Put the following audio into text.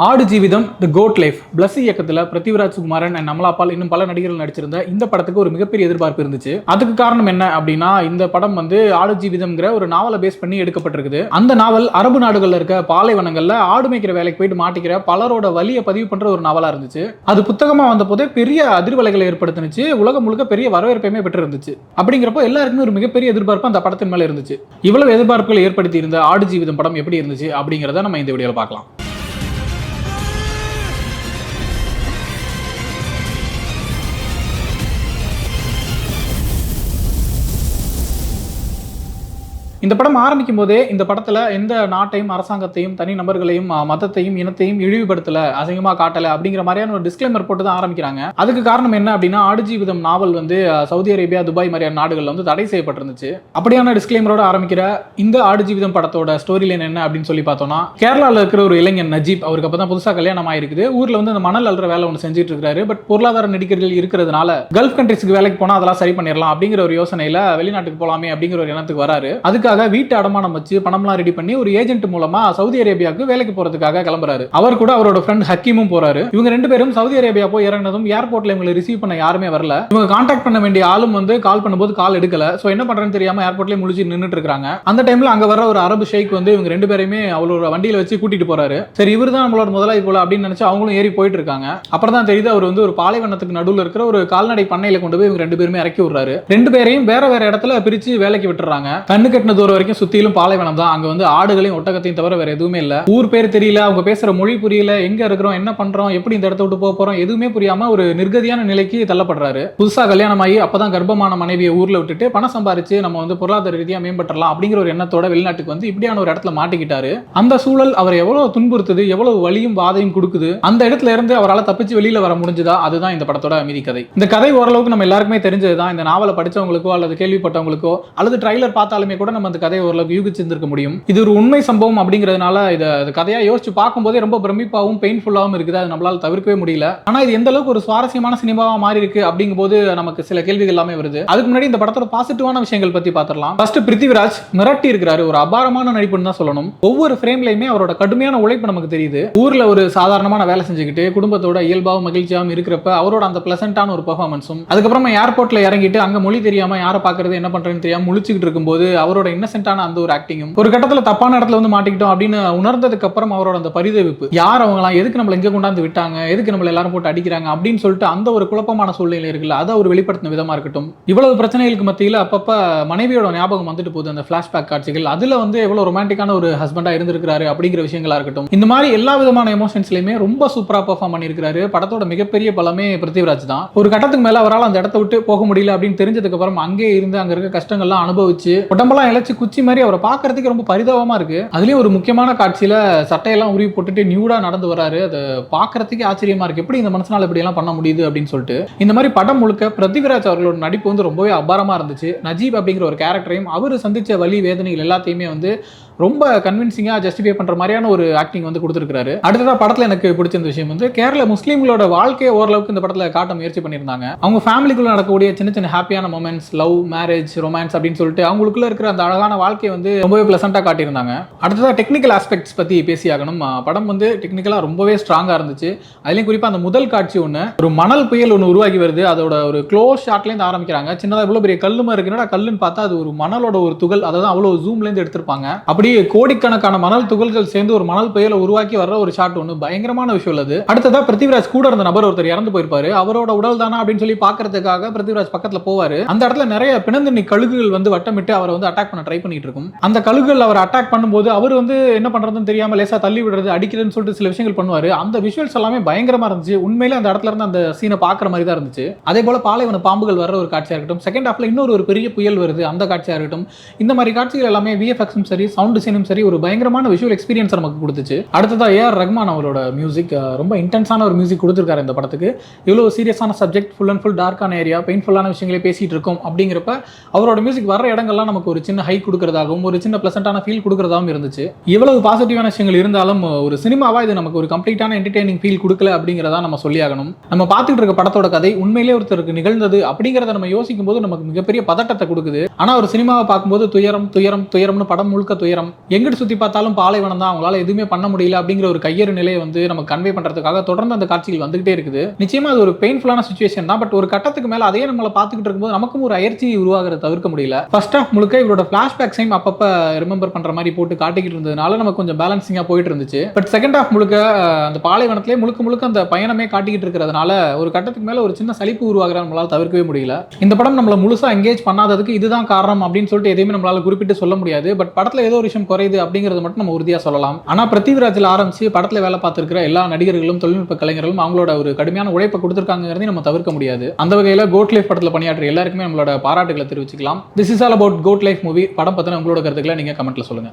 ஆடு ஜீவிதம் தி code life plus இயக்கத்தில் Prithviraj Sukumaran and Amala Paul இன்னும் பல நடிகர்கள் நடிச்சிருந்த இந்த படத்துக்கு ஒரு மிகப்பெரிய எதிர்பார்ப்பு இருந்துச்சு. அதுக்கு காரணம் என்ன அப்படின்னா, இந்த படம் வந்து ஆடு ஜீவிதம்ங்கிற ஒரு நாவலை பேஸ் பண்ணி எடுக்கப்பட்டிருக்குது. அந்த நாவல் அரபு நாடுகள்ல இருக்க பாலைவனங்கள்ல ஆடு மேய்க்கிற வேலைக்கு போயிட்டு மாட்டிக்கிற பலரோட வலியை பதிவு பண்ற ஒரு நாவலா இருந்துச்சு. அது புத்தகமா வந்த போதே பெரிய அதிர்வலைகளை ஏற்படுத்தினுச்சு. உலகம் முழுக்க பெரிய வரவேற்பையுமே பெற்று இருந்துச்சு. அப்படிங்கிறப்போ எல்லாருக்குமே ஒரு மிகப்பெரிய எதிர்பார்ப்பு அந்த படத்தின் மேல இருந்துச்சு. இவ்வளவு எதிர்பார்ப்புகளை ஏற்படுத்தி இருந்த ஆடு ஜீவிதம் படம் எப்படி இருந்துச்சு அப்படிங்கிறத நம்ம இந்த வீடியோல பார்க்கலாம். இந்த படம் ஆரம்பிக்கும் போதே இந்த படத்துல எந்த நாட்டையும் அரசாங்கத்தையும் தனி நபர்களையும் மதத்தையும் இனத்தையும் இழிவுபடுத்தல, அசிங்கமா காட்டல அப்படிங்கிற மாதிரியான ஒரு டிஸ்க்ளைமர் போட்டு தான் ஆரம்பிக்கிறாங்க. அதுக்கு காரணம் என்ன அப்படின்னா, ஆடு ஜீவிதம் நாவல் வந்து சவுதி அரேபியா, துபாய் மாதிரியான நாடுகள்ல வந்து தடை செய்யப்பட்டிருந்துச்சு. அப்படியான டிஸ்க்ளைமரோட ஆரம்பிக்கிற இந்த ஆடு ஜீவிதம் படத்தோட ஸ்டோரி லைன் என்ன அப்படின்னு சொல்லி பார்த்தோம்னா, கேரளாவில் இருக்கிற ஒரு இளைஞன் நஜீப், அவருக்கு அப்பதான் புதுசா கல்யாணம் ஆயிருக்குது. ஊர்ல வந்து அந்த மணல் அல்ற வேலை ஒன்று செஞ்சுட்டு இருக்காரு. பட் பொருளாதார நெருக்கடிகள் இருக்கிறதுனால கல்ஃப் கண்ட்ரிஸ்க்கு வேலைக்கு போனா அதெல்லாம் சரி பண்ணிடலாம் அப்படிங்கிற ஒரு யோசனையில வெளிநாட்டுக்கு போலாமே அப்படிங்கிற ஒரு எண்ணத்துக்கு வராரு. அதுக்காக வீட்டு அடமானம் வச்சு பணம்லாம் ரெடி பண்ணி ஒரு ஏஜென்ட் மூலமா சவுதி அரேபியாவுக்கு வேலைக்கு போறதுக்காக கிளம்புறாரு. அவர் கூட அவரோட ஃப்ரெண்ட் ஹக்கீமும் போறாரு. இவங்க ரெண்டு பேரும் சவுதி அரேபியா போய் இறங்கினதும் ஏர்போர்ட்ல இவங்களை ரிசீவ் பண்ண யாருமே வரல. இவங்க கான்டாக்ட் பண்ண வேண்டிய ஆளும் வந்து கால் பண்ணும்போது கால் எடுக்கல. சோ என்ன பண்றேன்னு தெரியாம ஏர்போர்ட்லயே முழிச்சு நின்னுட்டு இருக்காங்க. அந்த டைம்ல அங்க வர ஒரு அரபு ஷேக் வந்து இவங்க ரெண்டு பேரையுமே அவரோட வண்டியில வச்சு கூட்டிட்டு போறாரு. சரி, இவர் தான் நம்மளோட முதலாளி போல அப்படின்னு நினைச்சு அவங்களும் ஏறி போயிட்டு இருக்காங்க. அப்புறம் தான் தெரியுது அவர் வந்து ஒரு பாலைவனத்துக்கு நடுவுல இருக்கிற ஒரு கால்நடை பண்ணையில கொண்டு போய் இவங்க ரெண்டு பேருமே இறக்கி விடுறாரு. ரெண்டு பேரையும் வேற வேற இடத்துல பிரிச்சு வேலைக்கு விட்டுறாங்க. கண்ணு கட்டின தூரம் வரைக்கும் சுத்திலும் பாலைவனம் தான். அங்க வந்து ஆடுகளையும் ஒட்டகத்தையும் தவிர வேற எதுவுமே இல்ல. ஊர் பேர் தெரியல, அவங்க பேசுற மொழி புரியல, எங்க இருக்கிறோம், என்ன பண்றோம், எப்படி இந்த இடத்த விட்டு போக போறோம், எதுவுமே புரியாம ஒரு நிர்கதியான நிலைக்கு தள்ளப்படுறாரு. புதுசா கல்யாணம் ஆகி அப்பதான் கர்ப்பமான மனைவியை ஊர்ல விட்டுட்டு பணம் சம்பாரிச்சு நம்ம வந்து பொருளாதார ரீதியா மேம்பட்டலாம் அப்படிங்கிற ஒரு எண்ணத்தோட வெளிநாட்டுக்கு வந்து இப்படியான ஒரு இடத்துல மாட்டிக்கிட்டாரு. அந்த சூழல் அவர் எவ்வளவு துன்புறுத்துது, எவ்வளவு வலியும் வாதையும் கொடுக்குது. அந்த இடத்துல இருந்து அவரால் தப்பிச்சு வெளியில வர முடிஞ்சதா, அதுதான் இந்த படத்தோட மீதி கதை. இந்த கதை ஓரளவுக்கு நம்ம எல்லாருக்குமே தெரிஞ்சதுதான். இந்த நாவலை படிச்சவங்களுக்கோ அல்லது கேள்விப்பட்டவங்களுக்கோ அல்லது ட்ரைலர் பார்த்தாலுமே கூட நம்ம அந்த கதையை ஓரளவுக்கு யூகிச்சிருந்திருக்க முடியும். இது ஒரு உண்மை சம்பவம் அப்படிங்கிறதுனால இதை கதையா யோசிச்சு பார்க்கும்போதே ரொம்ப பிரமிப்பாகவும் பெயின்ஃபுல்லாகவும் இருக்குது. அது நம்மளால தவிர்க்கவே முடியல. ஆனா இது எந்த அளவுக்கு ஒரு சுவாரஸ்யமான சினிமாவா மாறி இருக்கு அப்படிங்கும் போது நமக்கு சில கேள்விகள் எல்லாமே வருது. அதுக்கு முன்னாடி இந்த படத்தோட பாசிட்டிவான விஷயங்கள் பத்தி பார்த்துடலாம். ஃபர்ஸ்ட், பிருத்திவிராஜ் மிரட்டி இருக்கிறாரு. ஒரு அபாரமான நடிப்புன்னு தான் சொல்லணும். ஒவ்வொரு ஃப்ரேம்லயுமே அவரோட கடுமையான உழைப்பு நமக்கு தெரியுது. ஊர்ல ஒரு சாதாரணமான வேலை செஞ்சுக்கிட்டு குடும்பத்தோட இயல்பாவும் மகிழ்ச்சியாகவும் இருக்கிறப்ப அவரோட அந்த பிளசன்டான ஒரு பெர்ஃபார்மன்ஸும், அதுக்கப்புறமா ஏர்போர்ட்ல இறங்கிட்டு அங்க மொழி தெரியாம யாரை பாக்குறது என்ன பண்றேன்னு தெரியாம முழிச்சுக்கிட்டு இருக்கும்போது அவரோட இன்னசென்ட்டான அந்த ஒரு ஆக்டிங்கும், ஒரு கட்டத்துல தப்பான இடத்துல வந்து மாட்டிக்கிட்டோம் அப்படின்னு உணர்ந்ததுக்கு அப்புறம் அவரோட அந்த பரிதவிப்பு, யார் அவங்களாம், எதுக்கு நம்மள எங்க கொண்டாந்து விட்டாங்க, எதுக்கு நம்மள எல்லாரும் போட்டு அடிக்கிறாங்க அப்படின்னு சொல்லிட்டு அந்த ஒரு குழப்பமான சூழ்நிலை இருக்குல்ல, அதை ஒரு வெளிப்படுத்தின விதமா இருக்கட்டும். இவ்வளவு பிரச்சனைகளுக்கு மத்தியில அப்பப்ப மனைவியோட ஞாபகம் வந்துட்டு போகுது. அந்த பிளாஷ்பேக் காட்சிகள், அதுல வந்து எவ்வளவு ரொமான்டிக்கான ஒரு ஹஸ்பண்டா இருந்திருக்காரு அப்படிங்கிற விஷயங்களா இருக்கட்டும். இந்த மாதிரி எல்லா விதமான எமோஷன்ஸ்லயுமே ரொம்ப சூப்பரா பெர்ஃபார்ம் பண்ணியிருக்காரு. படத்தோட மிகப்பெரிய பலமே பிருத்திவிராஜ் தான். ஒரு கட்டத்துக்கு மேல அவரால் அந்த இடத்த விட்டு போக முடியல அப்படின்னு தெரிஞ்சதுக்கு அப்புறம் அங்கே இருந்து அங்க இருக்க கஷ்டங்கள்லாம் அனுபவிச்சு உடம்பெல்லாம் இழைச்சு குச்சி மாதிரி அவரை பார்க்கறதுக்கு ரொம்ப பரிதாபமா இருக்கு. அதுலயும் ஒரு முக்கியமான காட்சியில சட்டையெல்லாம் உருவி போட்டுட்டு நியூடா நடந்து வராரு. அதை பார்க்கறதுக்கு ஆச்சரியமா இருக்கு. எப்படி இந்த மனுஷனால இப்படி எல்லாம் பண்ண முடியுது அப்படின்னு சொல்லிட்டு. இந்த மாதிரி படம் முழுக்க பிருத்திவிராஜ் அவர்களோட நடிப்பு வந்து ரொம்பவே அபாரமா இருந்துச்சு. நஜீப் அப்படிங்கிற ஒரு கேரக்டரையும் அவரு சந்திச்ச வலி வேதனைகள் எல்லாத்தையுமே வந்து ரொம்ப கன்வின்சிங்கா ஜஸ்டிஃபை பண்ற மாதிரியான ஒரு ஆக்டிங் வந்து கொடுத்திருக்காரு. அடுத்ததா படத்துல எனக்கு பிடிச்ச விஷயம் வந்து கேரள முஸ்லீம்களோட வாழ்க்கையை ஓரளவுக்கு இந்த படத்துல காட்ட முயற்சி பண்ணியிருந்தாங்க. அவங்க ஃபேமிலிக்குள்ள நடக்கக்கூடிய சின்ன சின்ன ஹாப்பியான மொமெண்ட்ஸ், லவ், மேரேஜ், ரொமான்ஸ் அப்படின்னு சொல்லிட்டு அவங்களுக்குள்ள இருக்கிற அந்த அழகான வாழ்க்கையை வந்து ரொம்பவே பிளசண்டா காட்டியிருந்தாங்க. அடுத்ததா டெக்னிக்கல் ஆஸ்பெக்ட்ஸ் பத்தி பேசியாகணும். படம் வந்து டெக்னிக்கலா ரொம்பவே ஸ்ட்ராங்கா இருந்துச்சு. அதுலயும் குறிப்பா அந்த முதல் காட்சி ஒண்ணு, ஒரு மணல் புயல் ஒன்று உருவாகி வருது. அதோட ஒரு க்ளோஸ் ஷாட்ல இருந்து ஆரம்பிக்கிறாங்க. சின்னதா இவ்வளவு பெரிய கல்லுமா இருக்குன்னா கல்லுன்னு பார்த்தா அது ஒரு மணலோட ஒரு துகள். அதாவது அவ்வளவு ஜூம்ல இருந்து எடுத்திருப்பாங்க. அப்படி கோடிக்கணக்கான மணல் துகள்கள் சேர்ந்து ஒரு மணல் புயலை உருவாக்கி வர்ற ஒரு ஷாட் ஒன்று பயங்கரமான விஷயம் உள்ளது. அடுத்ததா பிருத்திவிராஜ் கூட இருந்த நபர் ஒருத்தர் இறந்து போயிருப்பாரு. அவரோட உடல் தானா அப்படின்னு சொல்லி பாக்குறதுக்காக பிருத்திவிராஜ் பக்கத்துல போவாரு. அந்த இடத்துல நிறைய பிணந்தண்ணி கழுகுகள் வந்து வட்டமிட்டு அவரை வந்து அட்டாக் பண்ண ட்ரை பண்ணிட்டு இருக்கும். அந்த கழுகுகள் அவர் அட்டாக் பண்ணும்போது அவர் வந்து என்ன பண்றதுன்னு தெரியாம லேசா தள்ளி விடுறது, அடிக்கிறதுன்னு சொல்லிட்டு சில விஷயங்கள் பண்ணுவாரு. அந்த விஷுவல்ஸ் எல்லாமே பயங்கரமா இருந்துச்சு. உண்மையிலே அந்த இடத்துல இருந்து அந்த சீனை பாக்குற மாதிரி தான் இருந்துச்சு. அதே போல பாலைவன பாம்புகள் வர்ற ஒரு காட்சியா இருக்கட்டும், செகண்ட் ஹாஃப்ல இன்னொரு பெரிய புயல் வருது, அந்த காட்சியா இருக்கட்டும், இந்த மாதிரி காட்சிகள் எல்லாமே விஎஃப்எக்ஸும் சரி, சவுண்ட் டிசைனும் சரி, ஒரு பயங்கரமான விஷுவல் எக்ஸ்பீரியன்ஸ் நமக்கு கொடுத்துச்சு. அடுத்ததா ஏஆர் ரஹ்மான் அவரோட மியூசிக், ரொம்ப இன்டென்ஸான ஒரு மியூசிக் கொடுத்துருக்காரு இந்த படத்துக்கு. இவ்வளவு சீரியஸான சப்ஜெக்ட், ஃபுல் அண்ட் ஃபுல் டார்க்கான ஏரியா, பெயின்ஃபுல்லான விஷயங்களே பேசிட்டு இருக்கோம் அப்படிங்கிறப்ப அவரோட மியூசிக் வர இடங்கள்லாம் நமக்கு ஒரு சின்ன ஹை கொடுக்கறதாகவும் ஒரு சின்ன பிளசன்டான ஃபீல் கொடுக்கறதாகவும் இருந்துச்சு. இவ்வளவு பாசிட்டிவான விஷயங்கள் இருந்தாலும் ஒரு சினிமாவா இது நமக்கு ஒரு கம்ப்ளீட்டான என்டர்டெய்னிங் ஃபீல் கொடுக்கல அப்படிங்கிறதா நம்ம சொல்லி ஆகணும். நம்ம பார்த்துட்டு இருக்க படத்தோட கதை உண்மையிலே ஒருத்தருக்கு நிகழ்ந்தது அப்படிங்கிறத நம்ம யோசிக்கும் போது நமக்கு மிகப்பெரிய பதட்டத்தை கொடுக்குது. ஆனா ஒரு சினிமாவை பார்க்கும்போது துயரம் துயரம் துயரம்னு படம் முழுக்க துயரம் உயரம், எங்கிட்டு சுத்தி பார்த்தாலும் பாலைவனம் தான், அவங்களால எதுவுமே பண்ண முடியல அப்படிங்கிற ஒரு கையறு நிலையை வந்து நம்ம கன்வே பண்றதுக்காக தொடர்ந்து அந்த காட்சிகள் வந்துகிட்டே இருக்குது. நிச்சயமா அது ஒரு பெயின்ஃபுல்லான சிச்சுவேஷன் தான். பட் ஒரு கட்டத்துக்கு மேல அதே நம்மள பார்த்துக்கிட்டு இருக்கும்போது நமக்கும் ஒரு அயற்சி உருவாகிறத தவிர்க்க முடியல. ஃபர்ஸ்ட் ஹாஃப் முழுக்க இவரோட ஃபிளாஷ்பேக் சைம் அப்பப்ப ரிமெம்பர் பண்ற மாதிரி போட்டு காட்டிக்கிட்டு இருந்ததுனால நமக்கு கொஞ்சம் பேலன்சிங்கா போயிட்டு இருந்துச்சு. பட் செகண்ட் ஹாஃப் முழுக்க அந்த பாலைவனத்திலே முழுக்க அந்த பயணமே காட்டிக்கிட்டு இருக்கிறதுனால ஒரு கட்டத்துக்கு மேல ஒரு சின்ன சலிப்பு உருவாகிறத நம்மளால தவிர்க்கவே முடியல. இந்த படம் நம்மள முழுசா எங்கேஜ் பண்ணாததுக்கு இதுதான் காரணம் அப்படின்னு சொல்லிட்டு எதையுமே நம்மளால குறிப்பிட்டு சொல்ல முடியாது. பட் படத்துல ஏதோ ஒரு விஷயம் குறையுது அப்படிங்கறது மட்டும் நம்ம உறுதியா சொல்லலாம். ஆனா பிருத்திவிராஜ்ல ஆரம்பிச்சு படத்துல வேலை பார்த்திருக்கிற எல்லா நடிகர்களும் தொழில்நுட்ப கலைஞர்களும் அவங்களோட ஒரு கடுமையான உழைப்பை கொடுத்திருக்காங்கிறதையும் நம்ம தவிர்க்க முடியாது. அந்த வகையில கோட் லைஃப் படத்துல பணியாற்றிய எல்லாருக்குமே நம்மளோட பாராட்டுகளை தெரிவிச்சுக்கலாம். This is all about goat life movie. படம் பத்தின உங்களோட கருத்துக்களை நீங்க கமெண்ட்ல சொல்லுங்க.